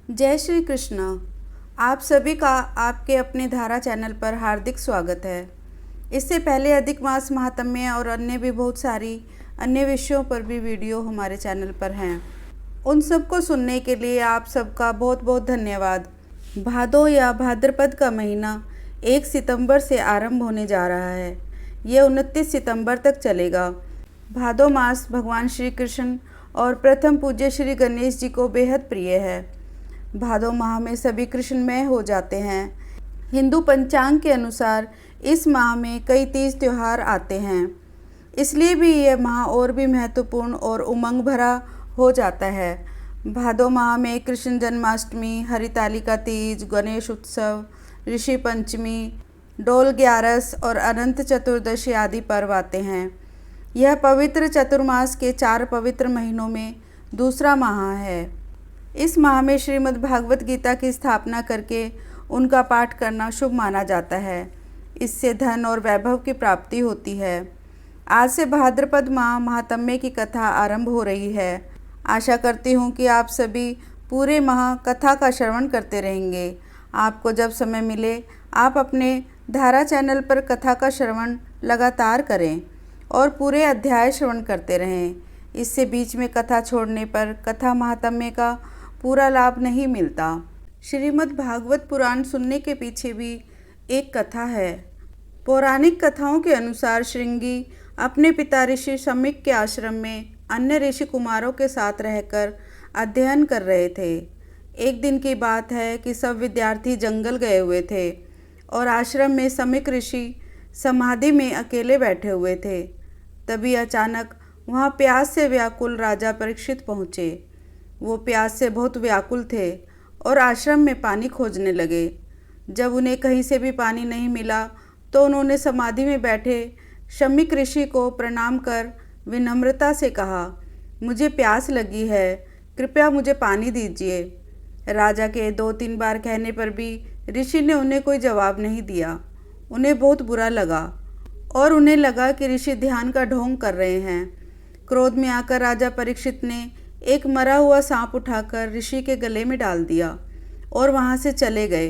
जय श्री कृष्ण। आप सभी का आपके अपने धारा चैनल पर हार्दिक स्वागत है। इससे पहले अधिक मास महात्म्य और अन्य भी बहुत सारी अन्य विषयों पर भी वीडियो हमारे चैनल पर हैं। उन सबको सुनने के लिए आप सबका बहुत बहुत धन्यवाद। भादो या भाद्रपद का महीना 1 सितंबर से आरंभ होने जा रहा है। ये 29 सितंबर तक चलेगा। भादो मास भगवान श्री कृष्ण और प्रथम पूज्य श्री गणेश जी को बेहद प्रिय है। भादो माह में सभी कृष्णमय हो जाते हैं। हिंदू पंचांग के अनुसार इस माह में कई तीज त्यौहार आते हैं, इसलिए भी यह माह और भी महत्वपूर्ण और उमंग भरा हो जाता है। भादो माह में कृष्ण जन्माष्टमी, हरितालिका तीज, गणेश उत्सव, ऋषि पंचमी, डोल ग्यारस और अनंत चतुर्दशी आदि पर्व आते हैं। यह पवित्र चतुर्मास के 4 पवित्र महीनों में दूसरा माह है। इस माह में श्रीमद् भागवत गीता की स्थापना करके उनका पाठ करना शुभ माना जाता है। इससे धन और वैभव की प्राप्ति होती है। आज से भाद्रपद माह महात्म्य की कथा आरंभ हो रही है। आशा करती हूँ कि आप सभी पूरे माह कथा का श्रवण करते रहेंगे। आपको जब समय मिले आप अपने धारा चैनल पर कथा का श्रवण लगातार करें और पूरे अध्याय श्रवण करते रहें। इससे बीच में कथा छोड़ने पर कथा महात्म्य का पूरा लाभ नहीं मिलता। श्रीमद् भागवत पुराण सुनने के पीछे भी एक कथा है। पौराणिक कथाओं के अनुसार श्रृंगी अपने पिता ऋषि शमीक के आश्रम में अन्य ऋषि कुमारों के साथ रहकर अध्ययन कर रहे थे। एक दिन की बात है कि सब विद्यार्थी जंगल गए हुए थे और आश्रम में शमीक ऋषि समाधि में अकेले बैठे हुए थे। तभी अचानक वहाँ प्यास से व्याकुल राजा परीक्षित पहुँचे। वो प्यास से बहुत व्याकुल थे और आश्रम में पानी खोजने लगे। जब उन्हें कहीं से भी पानी नहीं मिला तो उन्होंने समाधि में बैठे शमीक ऋषि को प्रणाम कर विनम्रता से कहा, मुझे प्यास लगी है, कृपया मुझे पानी दीजिए। राजा के 2-3 बार कहने पर भी ऋषि ने उन्हें कोई जवाब नहीं दिया। उन्हें बहुत बुरा लगा और उन्हें लगा कि ऋषि ध्यान का ढोंग कर रहे हैं। क्रोध में आकर राजा परीक्षित ने एक मरा हुआ सांप उठाकर ऋषि के गले में डाल दिया और वहाँ से चले गए।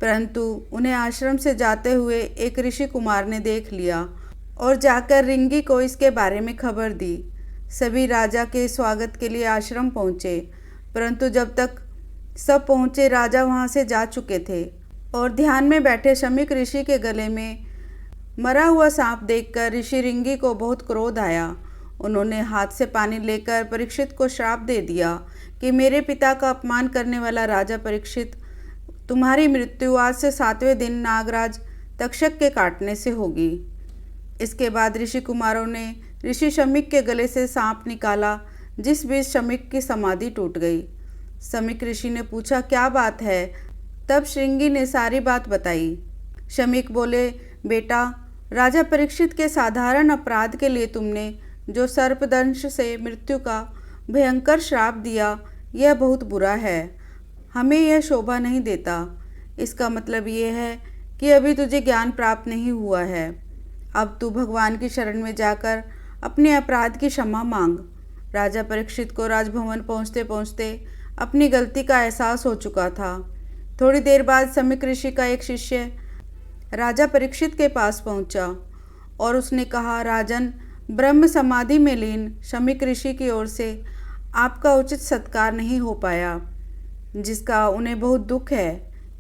परंतु उन्हें आश्रम से जाते हुए एक ऋषि कुमार ने देख लिया और जाकर रिंगी को इसके बारे में खबर दी। सभी राजा के स्वागत के लिए आश्रम पहुँचे, परंतु जब तक सब पहुँचे राजा वहाँ से जा चुके थे और ध्यान में बैठे शमीक ऋषि के गले में मरा हुआ सांप देखकर ऋषि रिंगी को बहुत क्रोध आया। उन्होंने हाथ से पानी लेकर परीक्षित को श्राप दे दिया कि मेरे पिता का अपमान करने वाला राजा परीक्षित, तुम्हारी मृत्यु आज से 7वें दिन नागराज तक्षक के काटने से होगी। इसके बाद ऋषि कुमारों ने ऋषि शमीक के गले से सांप निकाला, जिस बीच शमीक की समाधि टूट गई। शमीक ऋषि ने पूछा, क्या बात है? तब श्रृंगी ने सारी बात बताई। शमीक बोले, बेटा, राजा परीक्षित के साधारण अपराध के लिए तुमने जो सर्पदंश से मृत्यु का भयंकर श्राप दिया, यह बहुत बुरा है। हमें यह शोभा नहीं देता। इसका मतलब ये है कि अभी तुझे ज्ञान प्राप्त नहीं हुआ है। अब तू भगवान की शरण में जाकर अपने अपराध की क्षमा मांग। राजा परीक्षित को राजभवन पहुँचते पहुँचते अपनी गलती का एहसास हो चुका था। थोड़ी देर बाद शमीक ऋषि का एक शिष्य राजा परीक्षित के पास पहुँचा और उसने कहा, राजन, ब्रह्म समाधि में लीन शमीक ऋषि की ओर से आपका उचित सत्कार नहीं हो पाया, जिसका उन्हें बहुत दुख है।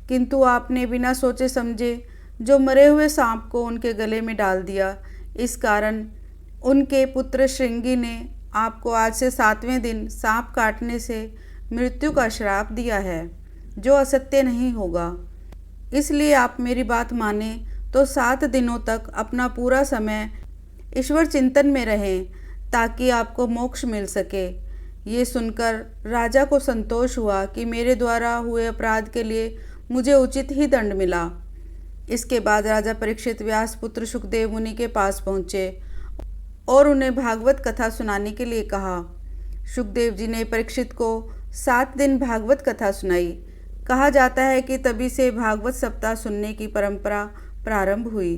किंतु आपने बिना सोचे समझे जो मरे हुए सांप को उनके गले में डाल दिया, इस कारण उनके पुत्र श्रृंगी ने आपको आज से 7वें दिन सांप काटने से मृत्यु का श्राप दिया है, जो असत्य नहीं होगा। इसलिए आप मेरी बात माने तो 7 दिनों तक अपना पूरा समय ईश्वर चिंतन में रहें, ताकि आपको मोक्ष मिल सके। ये सुनकर राजा को संतोष हुआ कि मेरे द्वारा हुए अपराध के लिए मुझे उचित ही दंड मिला। इसके बाद राजा परीक्षित व्यास पुत्र सुखदेव मुनि के पास पहुँचे और उन्हें भागवत कथा सुनाने के लिए कहा। सुखदेव जी ने परीक्षित को 7 दिन भागवत कथा सुनाई। कहा जाता है कि तभी से भागवत सप्ताह सुनने की परंपरा प्रारंभ हुई।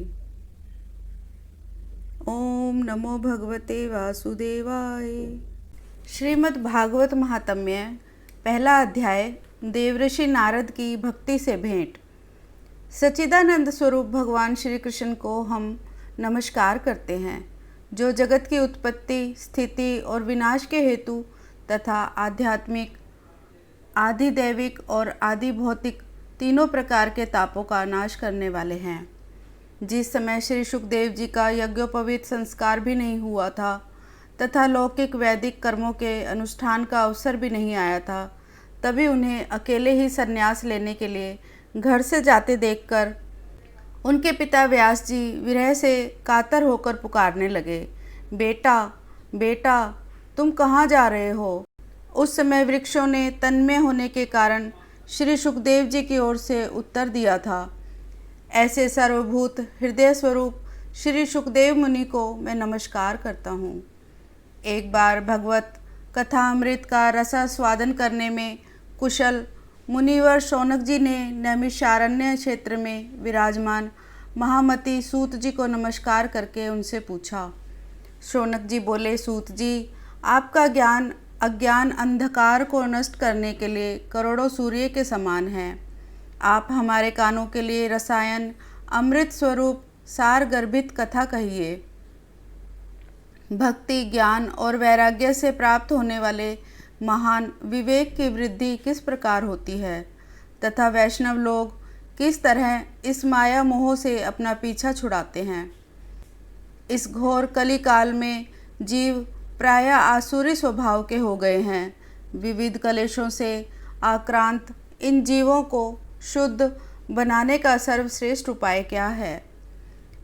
ओम नमो भगवते वासुदेवाय। श्रीमद् भागवत महात्म्य, पहला अध्याय, देवऋषि नारद की भक्ति से भेंट। सच्चिदानंद स्वरूप भगवान श्री कृष्ण को हम नमस्कार करते हैं, जो जगत की उत्पत्ति, स्थिति और विनाश के हेतु तथा आध्यात्मिक, आधिदैविक और आदि भौतिक तीनों प्रकार के तापों का नाश करने वाले हैं। जिस समय श्री सुखदेव जी का यज्ञोपवीत संस्कार भी नहीं हुआ था तथा लौकिक वैदिक कर्मों के अनुष्ठान का अवसर भी नहीं आया था, तभी उन्हें अकेले ही संन्यास लेने के लिए घर से जाते देखकर उनके पिता व्यास जी विरह से कातर होकर पुकारने लगे, बेटा बेटा तुम कहाँ जा रहे हो। उस समय वृक्षों ने तन्मय होने के कारण श्री सुखदेव जी की ओर से उत्तर दिया था, ऐसे सर्वभूत हृदय स्वरूप श्री सुखदेव मुनि को मैं नमस्कार करता हूँ। एक बार भगवत कथामृत का रसास्वादन करने में कुशल मुनिवर शौनक जी ने नैमिषारण्य क्षेत्र में विराजमान महामती सूत जी को नमस्कार करके उनसे पूछा। शौनक जी बोले, सूत जी, आपका ज्ञान अज्ञान अंधकार को नष्ट करने के लिए करोड़ों सूर्य के समान है। आप हमारे कानों के लिए रसायन अमृत स्वरूप सार गर्भित कथा कहिए। भक्ति, ज्ञान और वैराग्य से प्राप्त होने वाले महान विवेक की वृद्धि किस प्रकार होती है तथा वैष्णव लोग किस तरह इस माया मोह से अपना पीछा छुड़ाते हैं। इस घोर कली काल में जीव प्रायः आसुरी स्वभाव के हो गए हैं। विविध कलेशों से आक्रांत इन जीवों को शुद्ध बनाने का सर्वश्रेष्ठ उपाय क्या है।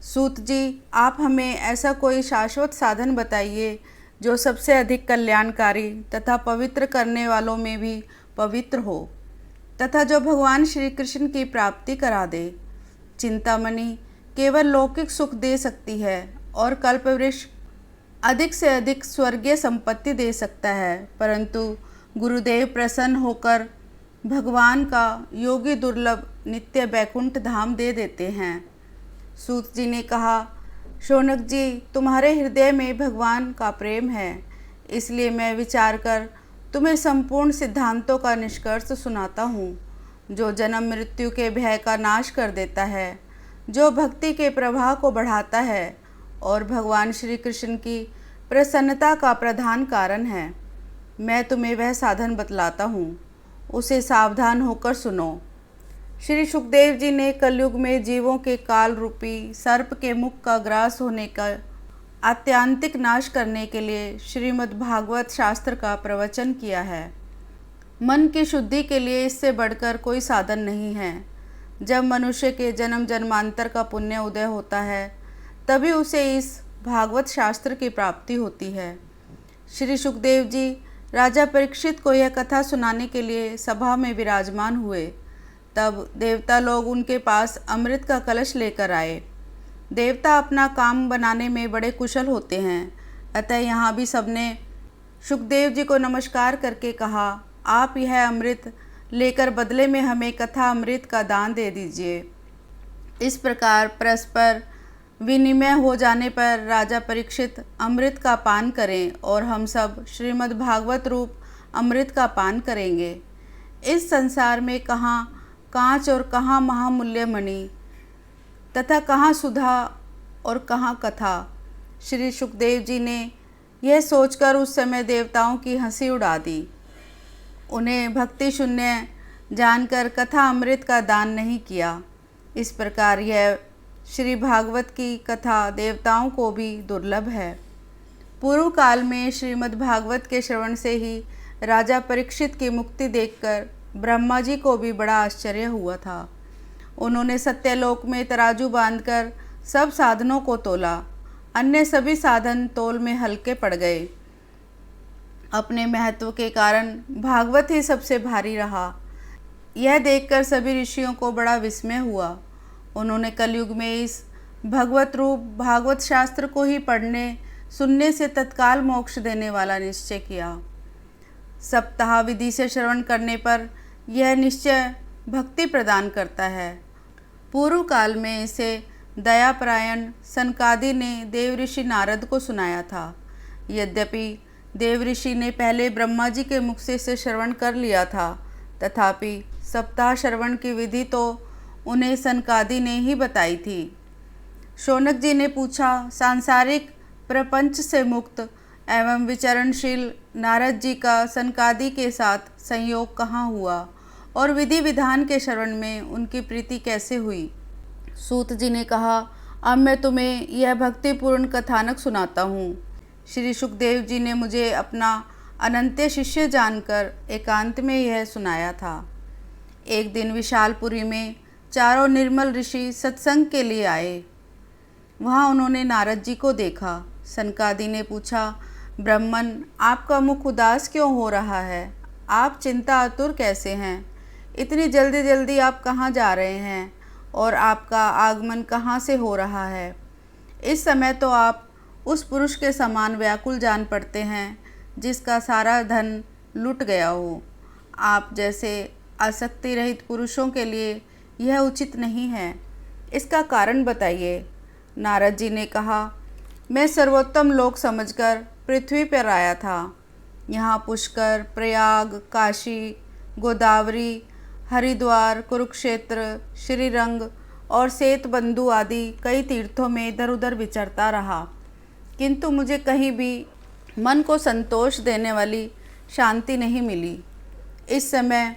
सूत जी, आप हमें ऐसा कोई शाश्वत साधन बताइए जो सबसे अधिक कल्याणकारी तथा पवित्र करने वालों में भी पवित्र हो तथा जो भगवान श्री कृष्ण की प्राप्ति करा दे। चिंतामणि केवल लौकिक सुख दे सकती है और कल्पवृक्ष अधिक से अधिक स्वर्गीय संपत्ति दे सकता है, परंतु गुरुदेव प्रसन्न होकर भगवान का योगी दुर्लभ नित्य बैकुंठ धाम दे देते हैं। सूत जी ने कहा, शौनक जी, तुम्हारे हृदय में भगवान का प्रेम है, इसलिए मैं विचार कर तुम्हें संपूर्ण सिद्धांतों का निष्कर्ष सुनाता हूँ, जो जन्म मृत्यु के भय का नाश कर देता है, जो भक्ति के प्रवाह को बढ़ाता है और भगवान श्री कृष्ण की प्रसन्नता का प्रधान कारण है। मैं तुम्हें वह साधन बतलाता हूँ, उसे सावधान होकर सुनो। श्री सुखदेव जी ने कलयुग में जीवों के काल रूपी सर्प के मुख का ग्रास होने का आत्यांतिक नाश करने के लिए श्रीमद् भागवत शास्त्र का प्रवचन किया है। मन की शुद्धि के लिए इससे बढ़कर कोई साधन नहीं है। जब मनुष्य के जन्म जन्मांतर का पुण्य उदय होता है, तभी उसे इस भागवत शास्त्र की प्राप्ति होती है। श्री सुखदेव जी राजा परीक्षित को यह कथा सुनाने के लिए सभा में विराजमान हुए। तब देवता लोग उनके पास अमृत का कलश लेकर आए। देवता अपना काम बनाने में बड़े कुशल होते हैं, अतः यहाँ भी सबने सुखदेव जी को नमस्कार करके कहा, आप यह अमृत लेकर बदले में हमें कथा अमृत का दान दे दीजिए। इस प्रकार परस्पर विनिमय हो जाने पर राजा परीक्षित अमृत का पान करें और हम सब श्रीमद् भागवत रूप अमृत का पान करेंगे। इस संसार में कहाँ कांच और कहाँ महामूल्य मणि तथा कहाँ सुधा और कहाँ कथा। श्री सुखदेव जी ने यह सोचकर उस समय देवताओं की हंसी उड़ा दी। उन्हें भक्ति शून्य जानकर कथा अमृत का दान नहीं किया। इस प्रकार यह श्री भागवत की कथा देवताओं को भी दुर्लभ है। पूर्व काल में श्रीमद् भागवत के श्रवण से ही राजा परीक्षित की मुक्ति देखकर ब्रह्मा जी को भी बड़ा आश्चर्य हुआ था। उन्होंने सत्यलोक में तराजू बांधकर सब साधनों को तोला। अन्य सभी साधन तोल में हल्के पड़ गए। अपने महत्व के कारण भागवत ही सबसे भारी रहा। यह देखकर सभी ऋषियों को बड़ा विस्मय हुआ। उन्होंने कलयुग में इस भगवत रूप भागवत शास्त्र को ही पढ़ने सुनने से तत्काल मोक्ष देने वाला निश्चय किया। सप्ताह विधि से श्रवण करने पर यह निश्चय भक्ति प्रदान करता है। पूर्व काल में इसे दयापरायण सनकादि ने देवऋषि नारद को सुनाया था। यद्यपि देवऋषि ने पहले ब्रह्मा जी के मुख से इसे श्रवण कर लिया था, तथापि सप्ताह श्रवण की विधि तो उन्हें सनकादि ने ही बताई थी। शौनक जी ने पूछा, सांसारिक प्रपंच से मुक्त एवं विचरणशील नारद जी का सनकादि के साथ संयोग कहाँ हुआ और विधि विधान के श्रवण में उनकी प्रीति कैसे हुई। सूत जी ने कहा, अब मैं तुम्हें यह भक्तिपूर्ण कथानक सुनाता हूँ। श्री सुखदेव जी ने मुझे अपना अनंत्य शिष्य जानकर एकांत में यह सुनाया था। एक दिन विशालपुरी में चारों निर्मल ऋषि सत्संग के लिए आए। वहाँ उन्होंने नारद जी को देखा। सनकादि ने पूछा, ब्राह्मण, आपका मुख उदास क्यों हो रहा है? आप चिंता आतुर कैसे हैं? इतनी जल्दी जल्दी आप कहाँ जा रहे हैं और आपका आगमन कहाँ से हो रहा है? इस समय तो आप उस पुरुष के समान व्याकुल जान पड़ते हैं जिसका सारा धन लुट गया हो। आप जैसे आसक्ति रहित पुरुषों के लिए यह उचित नहीं है। इसका कारण बताइए। नारद जी ने कहा, मैं सर्वोत्तम लोक समझकर पृथ्वी पर आया था। यहाँ पुष्कर, प्रयाग, काशी, गोदावरी, हरिद्वार, कुरुक्षेत्र, श्रीरंग और सेतबंधु आदि कई तीर्थों में इधर उधर विचरता रहा, किंतु मुझे कहीं भी मन को संतोष देने वाली शांति नहीं मिली। इस समय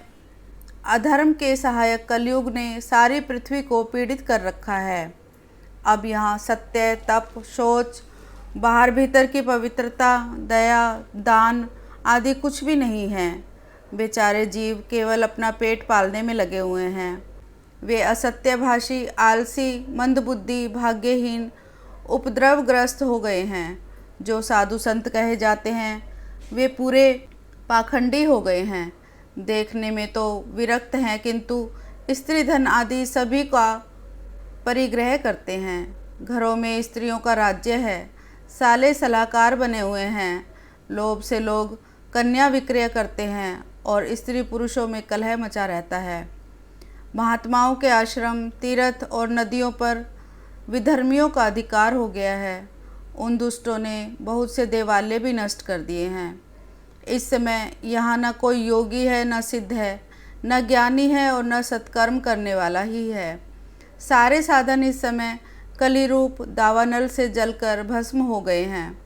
अधर्म के सहायक कलयुग ने सारी पृथ्वी को पीड़ित कर रखा है। अब यहाँ सत्य, तप, शौच, बाहर भीतर की पवित्रता, दया, दान आदि कुछ भी नहीं है। बेचारे जीव केवल अपना पेट पालने में लगे हुए हैं। वे असत्यभाषी, आलसी, मंदबुद्धि, भाग्यहीन, उपद्रवग्रस्त हो गए हैं। जो साधु संत कहे जाते हैं वे पूरे पाखंडी हो गए हैं। देखने में तो विरक्त हैं, किंतु स्त्री धन आदि सभी का परिग्रह करते हैं। घरों में स्त्रियों का राज्य है। साले सलाहकार बने हुए हैं। लोभ से लोग कन्या विक्रय करते हैं और स्त्री पुरुषों में कलह मचा रहता है। महात्माओं के आश्रम, तीर्थ और नदियों पर विधर्मियों का अधिकार हो गया है। उन दुष्टों ने बहुत से देवालय भी नष्ट कर दिए हैं। इस समय यहाँ न कोई योगी है, न सिद्ध है, न ज्ञानी है और न सत्कर्म करने वाला ही है। सारे साधन इस समय कली रूप दावानल से जलकर भस्म हो गए हैं।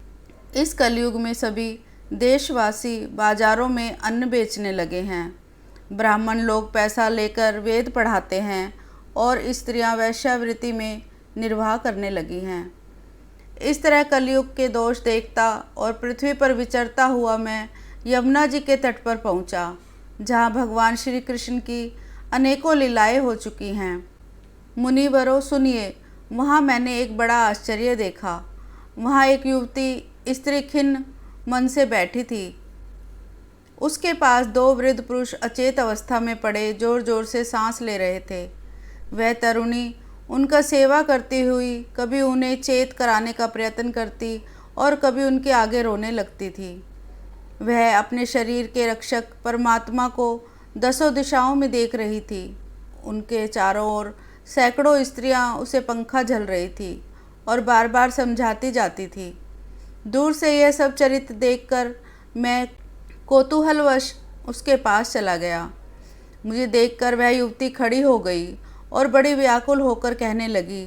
इस कलयुग में सभी देशवासी बाजारों में अन्न बेचने लगे हैं। ब्राह्मण लोग पैसा लेकर वेद पढ़ाते हैं और स्त्रियां वैश्यावृत्ति में निर्वाह करने लगी हैं। इस तरह कलयुग के दोष देखता और पृथ्वी पर विचरता हुआ मैं यमुना जी के तट पर पहुंचा, जहां भगवान श्री कृष्ण की अनेकों लीलाएं हो चुकी हैं। मुनिवरों सुनिए, वहाँ मैंने एक बड़ा आश्चर्य देखा। वहाँ एक युवती स्त्री खिन्न मन से बैठी थी। उसके पास दो वृद्ध पुरुष अचेत अवस्था में पड़े जोर जोर से सांस ले रहे थे। वह तरुणी उनका सेवा करती हुई कभी उन्हें चेत कराने का प्रयत्न करती और कभी उनके आगे रोने लगती थी। वह अपने शरीर के रक्षक परमात्मा को दसों दिशाओं में देख रही थी। उनके चारों ओर सैकड़ों स्त्रियां उसे पंखा झल रही थी और बार बार समझाती जाती थी। दूर से यह सब चरित्र देखकर मैं कौतूहलवश उसके पास चला गया। मुझे देखकर वह युवती खड़ी हो गई और बड़ी व्याकुल होकर कहने लगी।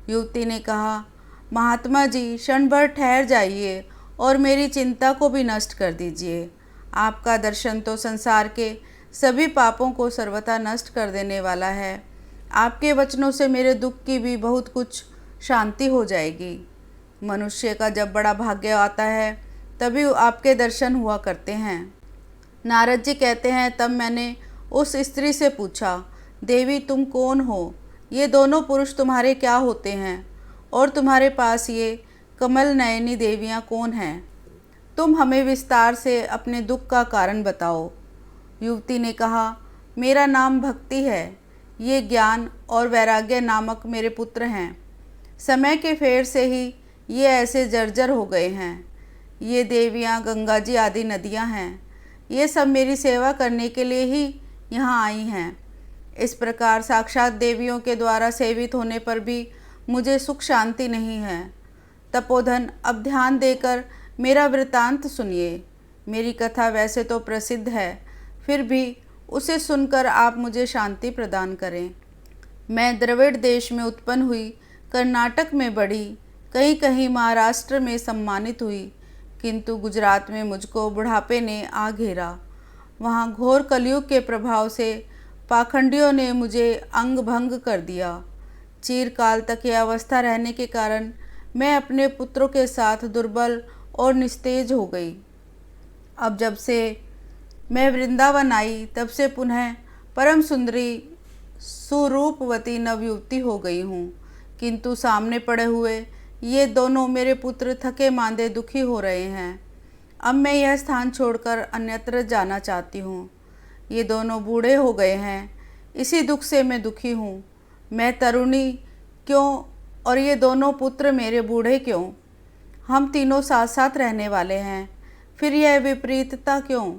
युवती ने कहा, महात्मा जी, क्षण भर ठहर जाइए और मेरी चिंता को भी नष्ट कर दीजिए। आपका दर्शन तो संसार के सभी पापों को सर्वथा नष्ट कर देने वाला है। आपके वचनों से मेरे दुख की भी बहुत कुछ शांति हो जाएगी। मनुष्य का जब बड़ा भाग्य आता है तभी आपके दर्शन हुआ करते हैं। नारद जी कहते हैं, तब मैंने उस स्त्री से पूछा, देवी तुम कौन हो? ये दोनों पुरुष तुम्हारे क्या होते हैं और तुम्हारे पास ये कमल नयनी देवियाँ कौन हैं? तुम हमें विस्तार से अपने दुख का कारण बताओ। युवती ने कहा, मेरा नाम भक्ति है। ये ज्ञान और वैराग्य नामक मेरे पुत्र हैं। समय के फेर से ही ये ऐसे जर्जर हो गए हैं। ये देवियाँ गंगा जी आदि नदियाँ हैं। ये सब मेरी सेवा करने के लिए ही यहाँ आई हैं। इस प्रकार साक्षात देवियों के द्वारा सेवित होने पर भी मुझे सुख शांति नहीं है। तपोधन, अब ध्यान देकर मेरा वृतांत सुनिए। मेरी कथा वैसे तो प्रसिद्ध है, फिर भी उसे सुनकर आप मुझे शांति प्रदान करें। मैं द्रविड़ देश में उत्पन्न हुई, कर्नाटक में बढ़ी, कहीं कहीं महाराष्ट्र में सम्मानित हुई, किंतु गुजरात में मुझको बुढ़ापे ने आ घेरा। वहाँ घोर कलयुग के प्रभाव से पाखंडियों ने मुझे अंग भंग कर दिया। चिरकाल तक यह अवस्था रहने के कारण मैं अपने पुत्रों के साथ दुर्बल और निस्तेज हो गई। अब जब से मैं वृंदावन आई, तब से पुनः परम सुंदरी सुरूपवती नवयुवती हो गई हूँ, किंतु सामने पड़े हुए ये दोनों मेरे पुत्र थके मांदे दुखी हो रहे हैं। अब मैं यह स्थान छोड़कर अन्यत्र जाना चाहती हूँ। ये दोनों बूढ़े हो गए हैं, इसी दुख से मैं दुखी हूँ। मैं तरुणी क्यों और ये दोनों पुत्र मेरे बूढ़े क्यों? हम तीनों साथ साथ रहने वाले हैं, फिर यह विपरीतता क्यों?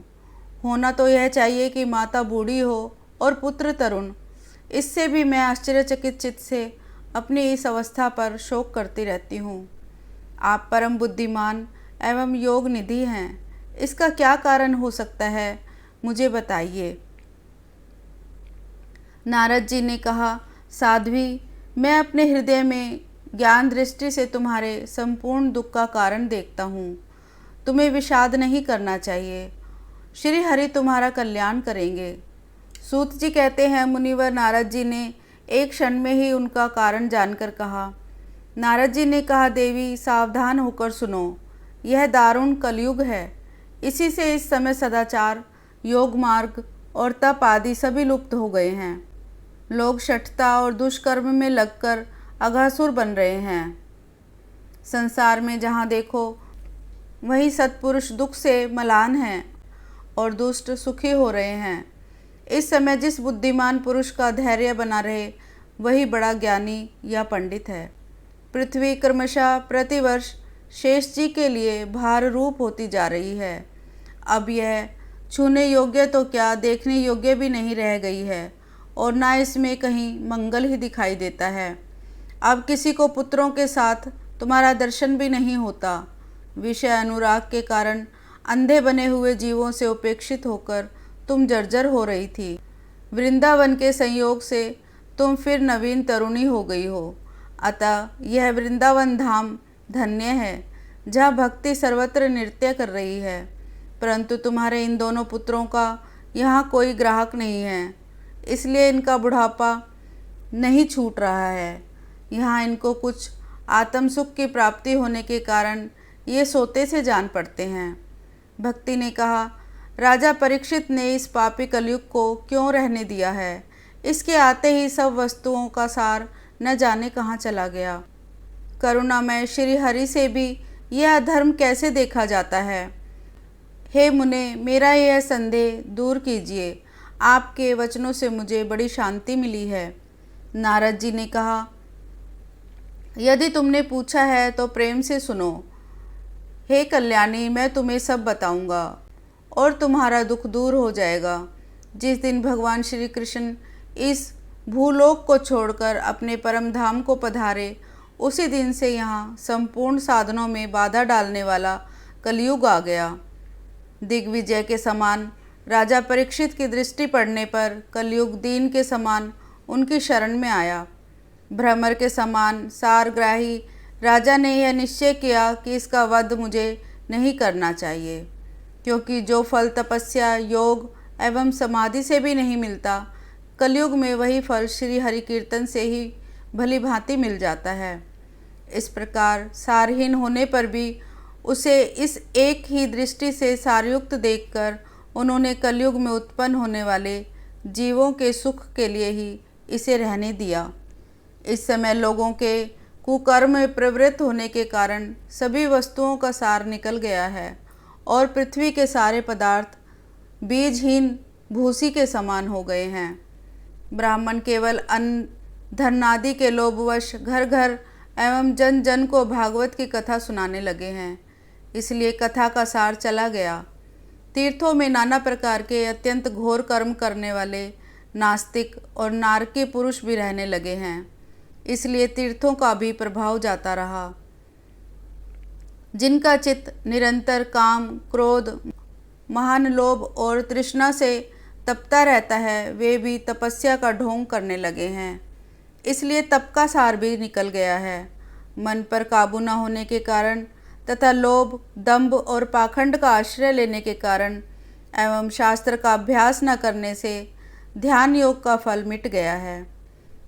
होना तो यह चाहिए कि माता बूढ़ी हो और पुत्र तरुण। इससे भी मैं आश्चर्यचकित चित्त से अपनी इस अवस्था पर शोक करती रहती हूँ। आप परम बुद्धिमान एवं योग निधि हैं, इसका क्या कारण हो सकता है, मुझे बताइए। नारद जी ने कहा, साध्वी, मैं अपने हृदय में ज्ञान दृष्टि से तुम्हारे संपूर्ण दुख का कारण देखता हूँ। तुम्हें विषाद नहीं करना चाहिए। श्री हरि तुम्हारा कल्याण करेंगे। सूत जी कहते हैं, मुनिवर नारद जी ने एक क्षण में ही उनका कारण जानकर कहा। नारद जी ने कहा, देवी सावधान होकर सुनो, यह दारुण कलयुग है। इसी से इस समय सदाचार, योग मार्ग और तप आदि सभी लुप्त हो गए हैं। लोग शठता और दुष्कर्म में लगकर अघासुर बन रहे हैं। संसार में जहाँ देखो वहीं सत्पुरुष दुख से मलान हैं और दुष्ट सुखी हो रहे हैं। इस समय जिस बुद्धिमान पुरुष का धैर्य बना रहे वही बड़ा ज्ञानी या पंडित है। पृथ्वी क्रमशः प्रतिवर्ष शेष जी के लिए भार रूप होती जा रही है। अब यह छूने योग्य तो क्या, देखने योग्य भी नहीं रह गई है और ना इसमें कहीं मंगल ही दिखाई देता है। अब किसी को पुत्रों के साथ तुम्हारा दर्शन भी नहीं होता। विषय अनुराग के कारण अंधे बने हुए जीवों से उपेक्षित होकर तुम जर्जर हो रही थी। वृंदावन के संयोग से तुम फिर नवीन तरुणी हो गई हो। अतः यह वृंदावन धाम धन्य है, जहाँ भक्ति सर्वत्र नृत्य कर रही है। परंतु तुम्हारे इन दोनों पुत्रों का यहाँ कोई ग्राहक नहीं है, इसलिए इनका बुढ़ापा नहीं छूट रहा है। यहाँ इनको कुछ आत्म सुख की प्राप्ति होने के कारण ये सोते से जान पड़ते हैं। भक्ति ने कहा, राजा परीक्षित ने इस पापी कलयुग को क्यों रहने दिया है? इसके आते ही सब वस्तुओं का सार न जाने कहाँ चला गया। करुणामय श्री हरि से भी यह अधर्म कैसे देखा जाता है? हे मुने, मेरा यह संदेह दूर कीजिए। आपके वचनों से मुझे बड़ी शांति मिली है। नारद जी ने कहा, यदि तुमने पूछा है तो प्रेम से सुनो। हे कल्याणी, मैं तुम्हें सब बताऊंगा और तुम्हारा दुख दूर हो जाएगा। जिस दिन भगवान श्री कृष्ण इस भूलोक को छोड़कर अपने परम धाम को पधारे, उसी दिन से यहाँ संपूर्ण साधनों में बाधा डालने वाला कलयुग आ गया। दिग्विजय के समान राजा परीक्षित की दृष्टि पड़ने पर कलयुग दीन के समान उनकी शरण में आया। भ्रमर के समान सारग्राही राजा ने यह निश्चय किया कि इसका वध मुझे नहीं करना चाहिए, क्योंकि जो फल तपस्या, योग एवं समाधि से भी नहीं मिलता, कलयुग में वही फल श्री हरि कीर्तन से ही भली भांति मिल जाता है। इस प्रकार सारहीन होने पर भी उसे इस एक ही दृष्टि से सारयुक्त देखकर उन्होंने कलयुग में उत्पन्न होने वाले जीवों के सुख के लिए ही इसे रहने दिया। इस समय लोगों के कुकर्म में प्रवृत्त होने के कारण सभी वस्तुओं का सार निकल गया है और पृथ्वी के सारे पदार्थ बीजहीन भूसी के समान हो गए हैं। ब्राह्मण केवल अन्न धन आदि के लोभवश घर घर एवं जन जन को भागवत की कथा सुनाने लगे हैं, इसलिए कथा का सार चला गया। तीर्थों में नाना प्रकार के अत्यंत घोर कर्म करने वाले नास्तिक और नारकी पुरुष भी रहने लगे हैं, इसलिए तीर्थों का भी प्रभाव जाता रहा। जिनका चित्त निरंतर काम, क्रोध, महान लोभ और तृष्णा से तपता रहता है, वे भी तपस्या का ढोंग करने लगे हैं। इसलिए तप का सार भी निकल गया है। मन पर काबू न होने के कारण तथा लोभ, दंभ और पाखंड का आश्रय लेने के कारण एवं शास्त्र का अभ्यास न करने से ध्यान योग का फल मिट गया है।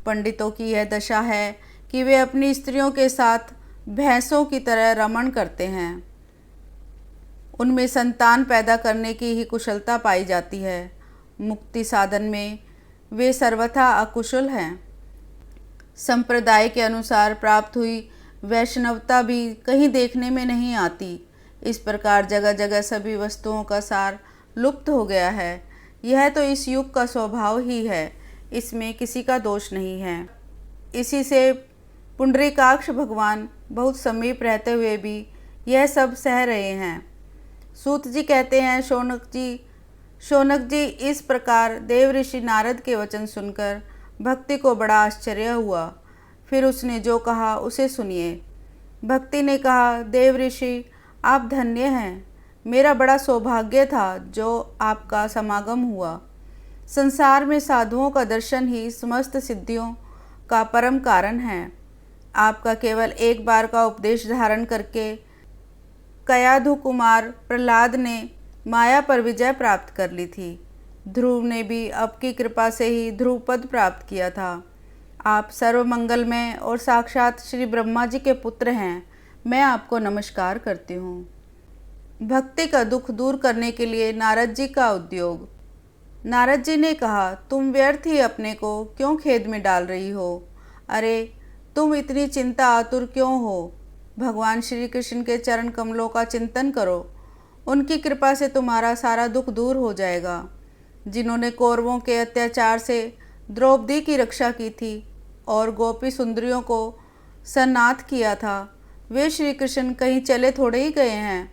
पंडितों की यह दशा है कि वे अपनी स्त्रियों के साथ भैंसों की तरह रमण करते हैं। उनमें संतान पैदा करने की ही कुशलता पाई जाती है। मुक्ति साधन में वे सर्वथा अकुशल हैं। संप्रदाय के अनुसार प्राप्त हुई वैष्णवता भी कहीं देखने में नहीं आती। इस प्रकार जगह जगह सभी वस्तुओं का सार लुप्त हो गया है। यह तो इस युग का स्वभाव ही है, इसमें किसी का दोष नहीं है। इसी से पुंडरीकाक्ष भगवान बहुत समीप रहते हुए भी यह सब सह रहे हैं। सूत जी कहते हैं, शौनक जी इस प्रकार देव ऋषि नारद के वचन सुनकर भक्ति को बड़ा आश्चर्य हुआ। फिर उसने जो कहा उसे सुनिए। भक्ति ने कहा, देव ऋषि आप धन्य हैं। मेरा बड़ा सौभाग्य था जो आपका समागम हुआ। संसार में साधुओं का दर्शन ही समस्त सिद्धियों का परम कारण है। आपका केवल एक बार का उपदेश धारण करके कयाधु कुमार प्रहलाद ने माया पर विजय प्राप्त कर ली थी। ध्रुव ने भी आपकी कृपा से ही ध्रुव पद प्राप्त किया था। आप सर्वमंगलमय और साक्षात श्री ब्रह्मा जी के पुत्र हैं। मैं आपको नमस्कार करती हूँ। भक्ति का दुख दूर करने के लिए नारद जी का उद्योग। नारद जी ने कहा, तुम व्यर्थ ही अपने को क्यों खेद में डाल रही हो? अरे तुम इतनी चिंता आतुर क्यों हो? भगवान श्री कृष्ण के चरण कमलों का चिंतन करो। उनकी कृपा से तुम्हारा सारा दुख दूर हो जाएगा। जिन्होंने कौरवों के अत्याचार से द्रौपदी की रक्षा की थी और गोपी सुंदरियों को सन्नाथ किया था, वे श्री कृष्ण कहीं चले थोड़े ही गए हैं।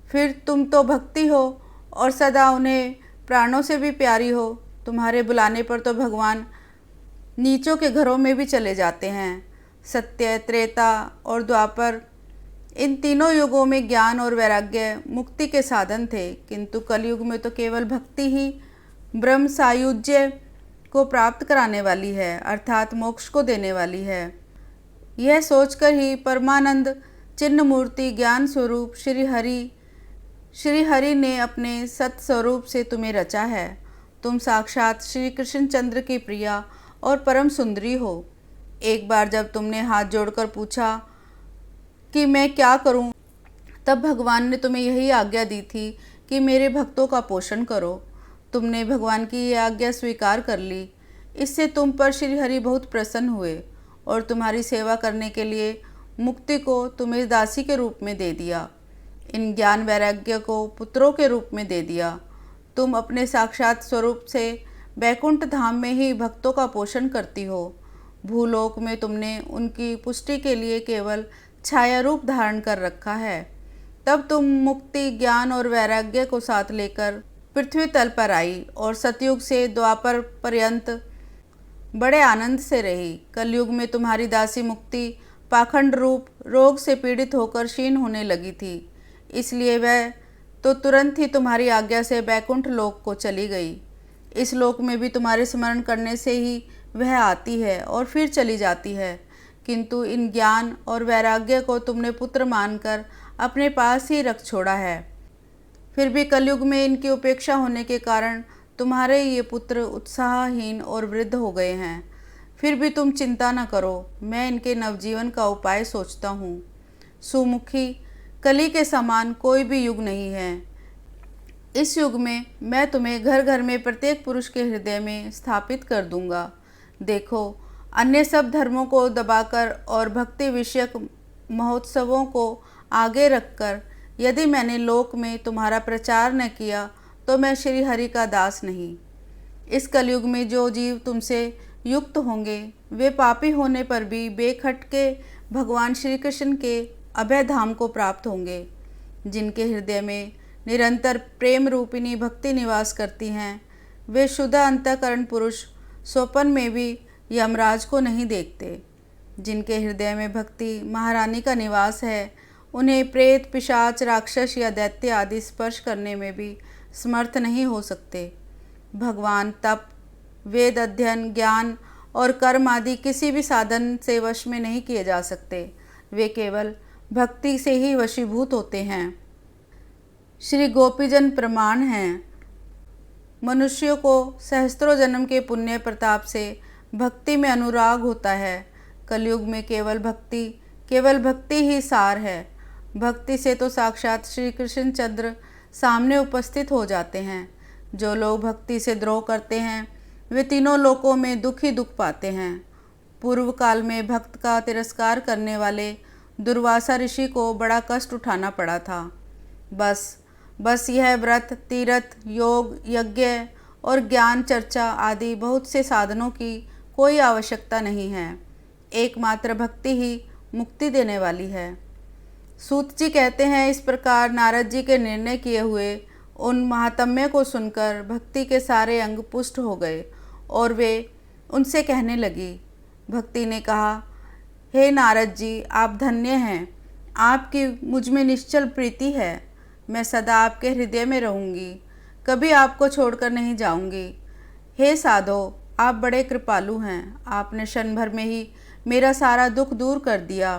फिर तुम तो भक्ति हो और सदा उन्हें प्राणों से भी प्यारी हो। तुम्हारे बुलाने पर तो भगवान नीचों के घरों में भी चले जाते हैं। सत्य, त्रेता और द्वापर, इन तीनों युगों में ज्ञान और वैराग्य मुक्ति के साधन थे, किंतु कलयुग में तो केवल भक्ति ही ब्रह्म सायुज्य को प्राप्त कराने वाली है, अर्थात मोक्ष को देने वाली है। यह सोचकर ही परमानंद चिन्ह मूर्ति ज्ञान स्वरूप श्री हरि ने अपने सत्स्वरूप से तुम्हें रचा है। तुम साक्षात श्री कृष्णचंद्र की प्रिया और परम सुंदरी हो। एक बार जब तुमने हाथ जोड़कर पूछा कि मैं क्या करूं, तब भगवान ने तुम्हें यही आज्ञा दी थी कि मेरे भक्तों का पोषण करो। तुमने भगवान की यह आज्ञा स्वीकार कर ली। इससे तुम पर श्री हरि बहुत प्रसन्न हुए और तुम्हारी सेवा करने के लिए मुक्ति को तुम्हें दासी के रूप में दे दिया। इन ज्ञान वैराग्य को पुत्रों के रूप में दे दिया। तुम अपने साक्षात स्वरूप से बैकुंठ धाम में ही भक्तों का पोषण करती हो। भूलोक में तुमने उनकी पुष्टि के लिए केवल छाया रूप धारण कर रखा है। तब तुम मुक्ति, ज्ञान और वैराग्य को साथ लेकर पृथ्वी तल पर आई और सतयुग से द्वापर पर्यंत बड़े आनंद से रही। कलयुग में तुम्हारी दासी मुक्ति पाखंड रूप रोग से पीड़ित होकर क्षीण होने लगी थी, इसलिए वह तो तुरंत ही तुम्हारी आज्ञा से बैकुंठ लोक को चली गई। इस लोक में भी तुम्हारे स्मरण करने से ही वह आती है और फिर चली जाती है, किंतु इन ज्ञान और वैराग्य को तुमने पुत्र मानकर अपने पास ही रख छोड़ा है। फिर भी कलयुग में इनकी उपेक्षा होने के कारण तुम्हारे ये पुत्र उत्साहहीन और वृद्ध हो गए हैं। फिर भी तुम चिंता न करो, मैं इनके नवजीवन का उपाय सोचता हूँ। सुमुखी, कली के समान कोई भी युग नहीं है। इस युग में मैं तुम्हें घर घर में प्रत्येक पुरुष के हृदय में स्थापित कर दूंगा। देखो, अन्य सब धर्मों को दबाकर और भक्ति विषयक महोत्सवों को आगे रखकर यदि मैंने लोक में तुम्हारा प्रचार न किया तो मैं श्री हरि का दास नहीं। इस कलयुग में जो जीव तुमसे युक्त होंगे वे पापी होने पर भी बेखटके भगवान श्री कृष्ण के अभय धाम को प्राप्त होंगे। जिनके हृदय में निरंतर प्रेम रूपिणी भक्ति निवास करती हैं, वे शुद्ध अंतःकरण पुरुष स्वप्न में भी यमराज को नहीं देखते। जिनके हृदय में भक्ति महारानी का निवास है, उन्हें प्रेत, पिशाच, राक्षस या दैत्य आदि स्पर्श करने में भी समर्थ नहीं हो सकते। भगवान तप, वेद अध्ययन, ज्ञान और कर्म आदि किसी भी साधन से वश में नहीं किए जा सकते। वे केवल भक्ति से ही वशीभूत होते हैं। श्री गोपीजन प्रमाण हैं। मनुष्यों को सहस्त्रों जन्म के पुण्य प्रताप से भक्ति में अनुराग होता है। कलयुग में केवल भक्ति ही सार है। भक्ति से तो साक्षात श्री कृष्णचंद्र सामने उपस्थित हो जाते हैं। जो लोग भक्ति से द्रोह करते हैं वे तीनों लोकों में दुख ही दुख पाते हैं। पूर्व काल में भक्त का तिरस्कार करने वाले दुर्वासा ऋषि को बड़ा कष्ट उठाना पड़ा था। बस यह व्रत, तीर्थ, योग, यज्ञ और ज्ञान चर्चा आदि बहुत से साधनों की कोई आवश्यकता नहीं है। एकमात्र भक्ति ही मुक्ति देने वाली है। सूत जी कहते हैं, इस प्रकार नारद जी के निर्णय किए हुए उन महात्म्य को सुनकर भक्ति के सारे अंग पुष्ट हो गए और वे उनसे कहने लगी। भक्ति ने कहा, हे नारद जी, आप धन्य हैं। आपकी मुझ में निश्चल प्रीति है। मैं सदा आपके हृदय में रहूँगी, कभी आपको छोड़कर नहीं जाऊँगी। हे साधो, आप बड़े कृपालु हैं। आपने क्षण भर में ही मेरा सारा दुख दूर कर दिया,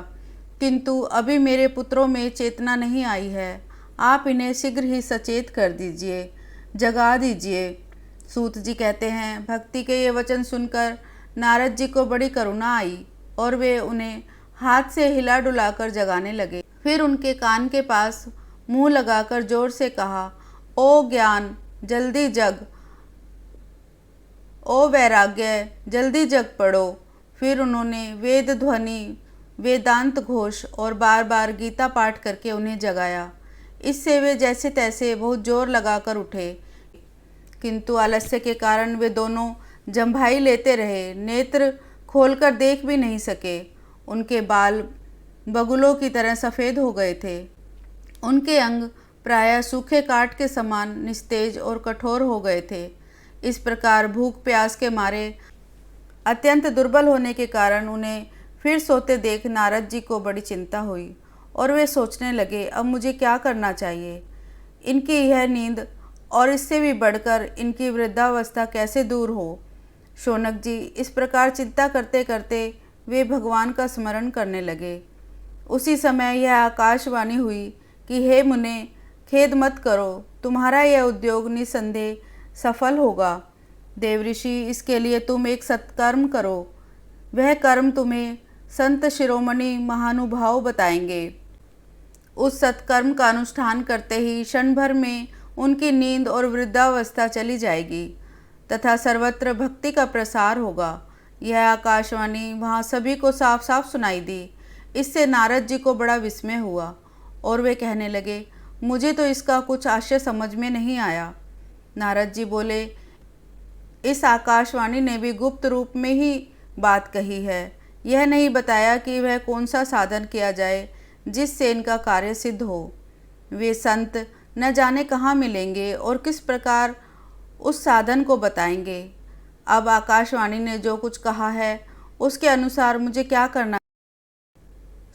किंतु अभी मेरे पुत्रों में चेतना नहीं आई है। आप इन्हें शीघ्र ही सचेत कर दीजिए, जगा दीजिए। सूत जी कहते हैं, भक्ति के ये वचन सुनकर नारद जी को बड़ी करुणा आई और वे उन्हें हाथ से हिला डुलाकर जगाने लगे। फिर उनके कान के पास मुंह लगाकर जोर से कहा, ओ ज्ञान जल्दी जग, ओ वैराग्य जल्दी जग पड़ो। फिर उन्होंने वेद ध्वनि, वेदांत घोष और बार बार गीता पाठ करके उन्हें जगाया। इससे वे जैसे तैसे बहुत जोर लगाकर उठे, किंतु आलस्य के कारण वे दोनों जम्भाई लेते रहे, नेत्र खोलकर देख भी नहीं सके। उनके बाल बगुलों की तरह सफ़ेद हो गए थे। उनके अंग प्रायः सूखे काठ के समान निस्तेज और कठोर हो गए थे। इस प्रकार भूख प्यास के मारे अत्यंत दुर्बल होने के कारण उन्हें फिर सोते देख नारद जी को बड़ी चिंता हुई और वे सोचने लगे, अब मुझे क्या करना चाहिए। इनकी यह नींद और इससे भी बढ़कर इनकी वृद्धावस्था कैसे दूर हो। शौनक जी इस प्रकार चिंता करते करते वे भगवान का स्मरण करने लगे। उसी समय यह आकाशवाणी हुई कि हे मुने, खेद मत करो, तुम्हारा यह उद्योग निसंदेह सफल होगा। देवऋषि, इसके लिए तुम एक सत्कर्म करो। वह कर्म तुम्हें संत शिरोमणि महानुभाव बताएंगे। उस सत्कर्म का अनुष्ठान करते ही क्षण भर में उनकी नींद और वृद्धावस्था चली जाएगी तथा सर्वत्र भक्ति का प्रसार होगा। यह आकाशवाणी वहाँ सभी को साफ साफ सुनाई दी। इससे नारद जी को बड़ा विस्मय हुआ और वे कहने लगे, मुझे तो इसका कुछ आशय समझ में नहीं आया। नारद जी बोले, इस आकाशवाणी ने भी गुप्त रूप में ही बात कही है। यह नहीं बताया कि वह कौन सा साधन किया जाए जिससे इनका कार्य सिद्ध हो। वे संत न जाने कहाँ मिलेंगे और किस प्रकार उस साधन को बताएंगे। अब आकाशवाणी ने जो कुछ कहा है उसके अनुसार मुझे क्या करना।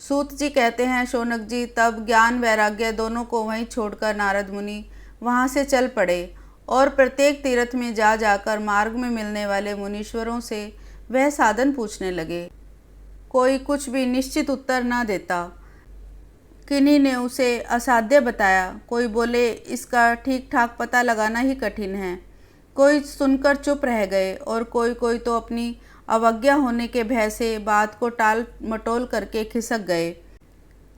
सूत जी कहते हैं, शौनक जी तब ज्ञान वैराग्य दोनों को वहीं छोड़कर नारद मुनि वहाँ से चल पड़े और प्रत्येक तीर्थ में जा जाकर मार्ग में मिलने वाले मुनीश्वरों से वह साधन पूछने लगे। कोई कुछ भी निश्चित उत्तर न देता। किन्हीं ने उसे असाध्य बताया, कोई बोले इसका ठीक ठाक पता लगाना ही कठिन है। कोई सुनकर चुप रह गए और कोई तो अपनी अवज्ञा होने के भय से बात को टाल मटोल करके खिसक गए।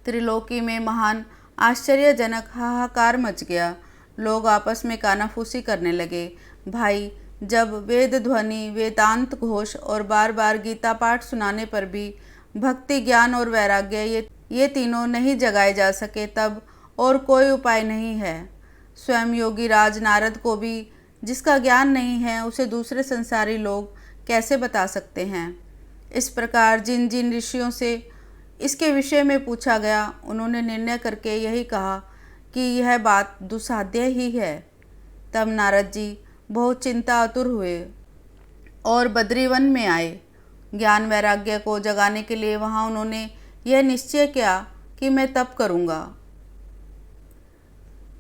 त्रिलोकी में महान आश्चर्यजनक हाहाकार मच गया। लोग आपस में कानाफूसी करने लगे। भाई, जब वेद ध्वनि, वेदांत घोष और बार बार गीता पाठ सुनाने पर भी भक्ति, ज्ञान और वैराग्य ये तीनों नहीं जगाए जा सके, तब और कोई उपाय नहीं है। स्वयं योगी राज नारद को भी जिसका ज्ञान नहीं है उसे दूसरे संसारी लोग कैसे बता सकते हैं। इस प्रकार जिन जिन ऋषियों से इसके विषय में पूछा गया, उन्होंने निर्णय करके यही कहा कि यह बात दुस्साध्य ही है। तब नारद जी बहुत चिंतातुर हुए और बद्रीवन में आए। ज्ञान वैराग्य को जगाने के लिए वहाँ उन्होंने यह निश्चय किया कि मैं तप करूँगा।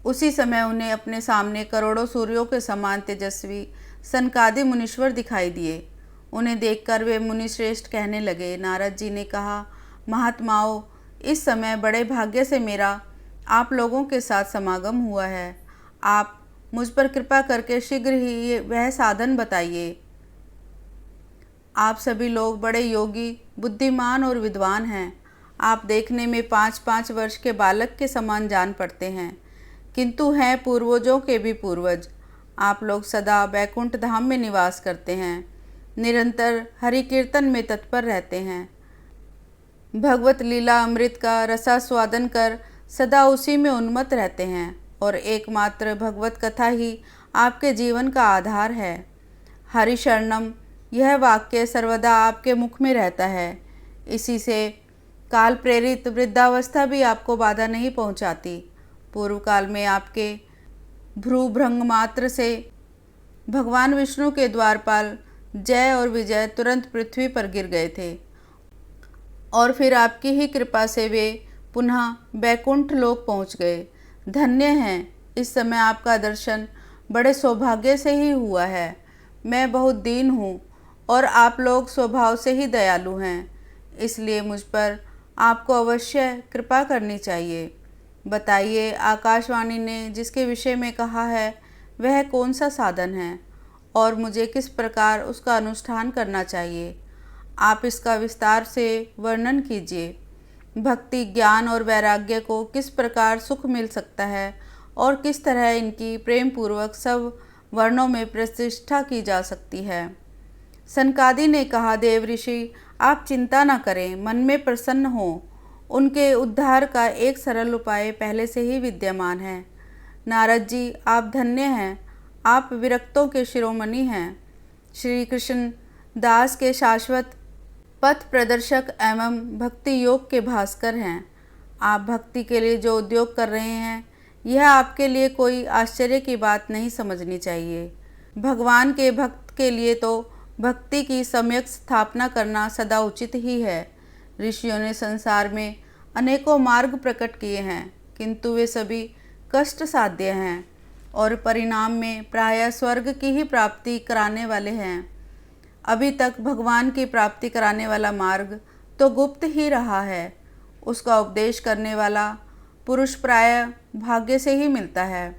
उसी समय उन्हें अपने सामने करोड़ों सूर्यों के समान तेजस्वी सनकादि मुनीश्वर दिखाई दिए। उन्हें देखकर वे मुनिश्रेष्ठ कहने लगे। नारद जी ने कहा, महात्माओं, इस समय बड़े भाग्य से मेरा आप लोगों के साथ समागम हुआ है। आप मुझ पर कृपा करके शीघ्र ही वह साधन बताइए। आप सभी लोग बड़े योगी, बुद्धिमान और विद्वान हैं। आप देखने में 5-5 वर्ष के बालक के समान जान पड़ते हैं, किंतु हैं पूर्वजों के भी पूर्वज। आप लोग सदा बैकुंठ धाम में निवास करते हैं, निरंतर हरि कीर्तन में तत्पर रहते हैं, भगवत लीला अमृत का रसास्वादन कर सदा उसी में उन्मत्त रहते हैं और एकमात्र भगवत कथा ही आपके जीवन का आधार है। हरि शरणम, यह वाक्य सर्वदा आपके मुख में रहता है। इसी से काल प्रेरित वृद्धावस्था भी आपको बाधा नहीं पहुंचाती। पूर्व काल में आपके भ्रूभृंग मात्र से भगवान विष्णु के द्वारपाल जय और विजय तुरंत पृथ्वी पर गिर गए थे और फिर आपकी ही कृपा से वे पुनः बैकुंठ लोक पहुंच गए। धन्य हैं, इस समय आपका दर्शन बड़े सौभाग्य से ही हुआ है। मैं बहुत दीन हूँ और आप लोग स्वभाव से ही दयालु हैं, इसलिए मुझ पर आपको अवश्य कृपा करनी चाहिए। बताइए, आकाशवाणी ने जिसके विषय में कहा है वह कौन सा साधन है और मुझे किस प्रकार उसका अनुष्ठान करना चाहिए। आप इसका विस्तार से वर्णन कीजिए। भक्ति, ज्ञान और वैराग्य को किस प्रकार सुख मिल सकता है और किस तरह इनकी प्रेम पूर्वक सब वर्णों में प्रतिष्ठा की जा सकती है। सनकादि ने कहा, देव ऋषि, आप चिंता न करें, मन में प्रसन्न हो। उनके उद्धार का एक सरल उपाय पहले से ही विद्यमान है। नारद जी, आप धन्य हैं, आप विरक्तों के शिरोमणि हैं, श्री कृष्ण दास के शाश्वत पथ प्रदर्शक एवं भक्ति योग के भास्कर हैं। आप भक्ति के लिए जो उद्योग कर रहे हैं, यह आपके लिए कोई आश्चर्य की बात नहीं समझनी चाहिए। भगवान के भक्त के लिए तो भक्ति की सम्यक स्थापना करना सदा उचित ही है। ऋषियों ने संसार में अनेकों मार्ग प्रकट किए हैं, किंतु वे सभी कष्ट साध्य हैं और परिणाम में प्रायः स्वर्ग की ही प्राप्ति कराने वाले हैं। अभी तक भगवान की प्राप्ति कराने वाला मार्ग तो गुप्त ही रहा है। उसका उपदेश करने वाला पुरुष प्रायः भाग्य से ही मिलता है।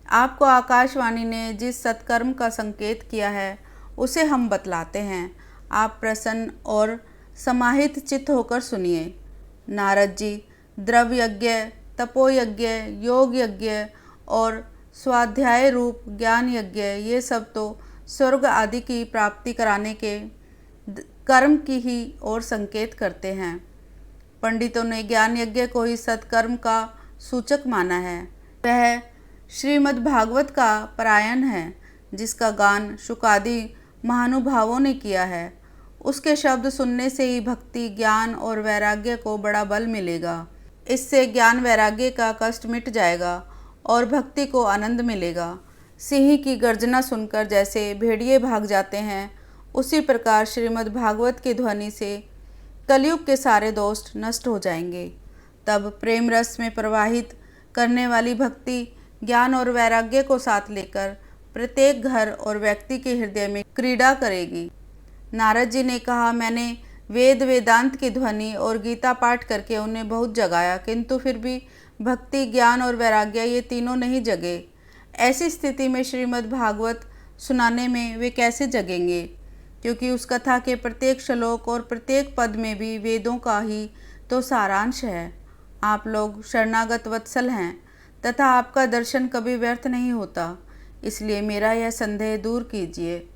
आपको आकाशवाणी ने जिस सत्कर्म का संकेत किया है उसे हम बतलाते हैं। आप प्रसन्न और समाहित चित्त होकर सुनिए। नारद जी, द्रव्य यज्ञ, तपोयज्ञ, योग यज्ञ और स्वाध्याय रूप ज्ञान यज्ञ, ये सब तो स्वर्ग आदि की प्राप्ति कराने के कर्म की ही ओर संकेत करते हैं। पंडितों ने ज्ञान यज्ञ को ही सत्कर्म का सूचक माना है। वह श्रीमद् भागवत का परायण है, जिसका गान शुकादि महानुभावों ने किया है। उसके शब्द सुनने से ही भक्ति, ज्ञान और वैराग्य को बड़ा बल मिलेगा। इससे ज्ञान वैराग्य का कष्ट मिट जाएगा और भक्ति को आनंद मिलेगा। सिंह की गर्जना सुनकर जैसे भेड़िए भाग जाते हैं, उसी प्रकार श्रीमद् भागवत की ध्वनि से कलयुग के सारे दोष नष्ट हो जाएंगे। तब प्रेम रस में प्रवाहित करने वाली भक्ति, ज्ञान और वैराग्य को साथ लेकर प्रत्येक घर और व्यक्ति के हृदय में क्रीड़ा करेगी। नारद जी ने कहा, मैंने वेद वेदांत की ध्वनि और गीता पाठ करके उन्हें बहुत जगाया, किंतु फिर भी भक्ति, ज्ञान और वैराग्य ये तीनों नहीं जगे। ऐसी स्थिति में श्रीमद् भागवत सुनाने में वे कैसे जगेंगे? क्योंकि उस कथा के प्रत्येक श्लोक और प्रत्येक पद में भी वेदों का ही तो सारांश है। आप लोग शरणागत वत्सल हैं तथा आपका दर्शन कभी व्यर्थ नहीं होता, इसलिए मेरा यह संदेह दूर कीजिए।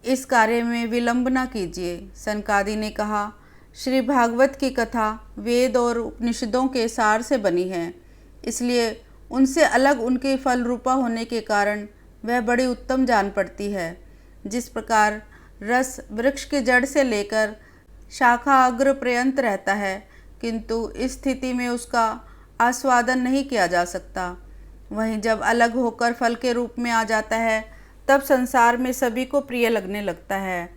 इस कार्य में विलंब न कीजिए। सनकादि ने कहा, श्री भागवत की कथा वेद और उपनिषदों के सार से बनी है, इसलिए उनसे अलग उनके फल रूपा होने के कारण वह बड़ी उत्तम जान पड़ती है। जिस प्रकार रस वृक्ष की जड़ से लेकर शाखा अग्र पर्यंत रहता है, किंतु इस स्थिति में उसका आस्वादन नहीं किया जा सकता, वहीं जब अलग होकर फल के रूप में आ जाता है तब संसार में सभी को प्रिय लगने लगता है।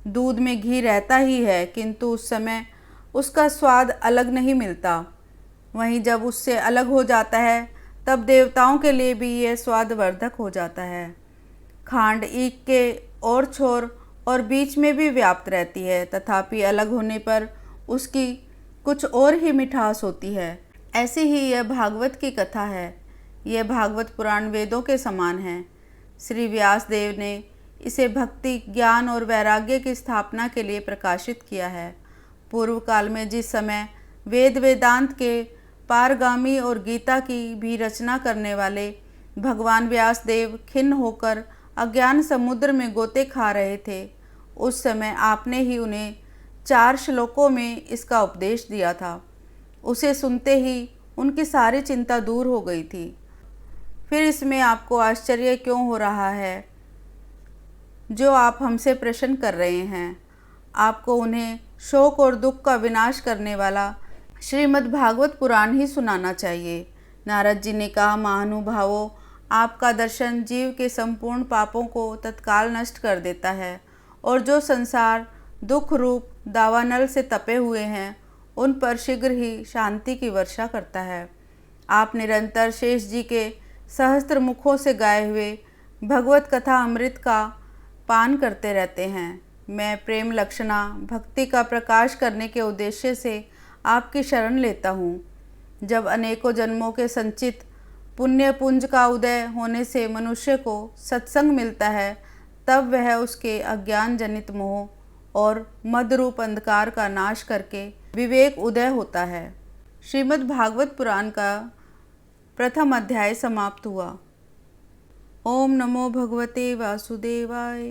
दूध में घी रहता ही है, किंतु उस समय उसका स्वाद अलग नहीं मिलता, वहीं जब उससे अलग हो जाता है तब देवताओं के लिए भी यह स्वादवर्धक हो जाता है। खांड ईक के और छोर और बीच में भी व्याप्त रहती है, तथापि अलग होने पर उसकी कुछ और ही मिठास होती है। ऐसी ही यह भागवत की कथा है। यह भागवत पुराण वेदों के समान है। श्री व्यास देव ने इसे भक्ति, ज्ञान और वैराग्य की स्थापना के लिए प्रकाशित किया है। पूर्व काल में जिस समय वेद वेदांत के पारगामी और गीता की भी रचना करने वाले भगवान व्यास देव खिन्न होकर अज्ञान समुद्र में गोते खा रहे थे, उस समय आपने ही उन्हें 4 श्लोकों में इसका उपदेश दिया था। उसे सुनते ही उनकी सारी चिंता दूर हो गई थी। फिर इसमें आपको आश्चर्य क्यों हो रहा है जो आप हमसे प्रश्न कर रहे हैं? आपको उन्हें शोक और दुख का विनाश करने वाला श्रीमद् भागवत पुराण ही सुनाना चाहिए। नारद जी ने कहा, महानुभावों, आपका दर्शन जीव के संपूर्ण पापों को तत्काल नष्ट कर देता है और जो संसार दुख रूप दावानल से तपे हुए हैं उन पर शीघ्र ही शांति की वर्षा करता है। आप निरंतर शेष जी के सहस्त्र मुखों से गाए हुए भगवत कथा अमृत का पान करते रहते हैं। मैं प्रेम लक्षणा भक्ति का प्रकाश करने के उद्देश्य से आपकी शरण लेता हूँ। जब अनेकों जन्मों के संचित पुण्य पुंज का उदय होने से मनुष्य को सत्संग मिलता है, तब वह उसके अज्ञान जनित मोह और मदरूप अंधकार का नाश करके विवेक उदय होता है। श्रीमद् भागवत पुराण का प्रथम अध्याय समाप्त हुआ। ओम नमो भगवते वासुदेवाय।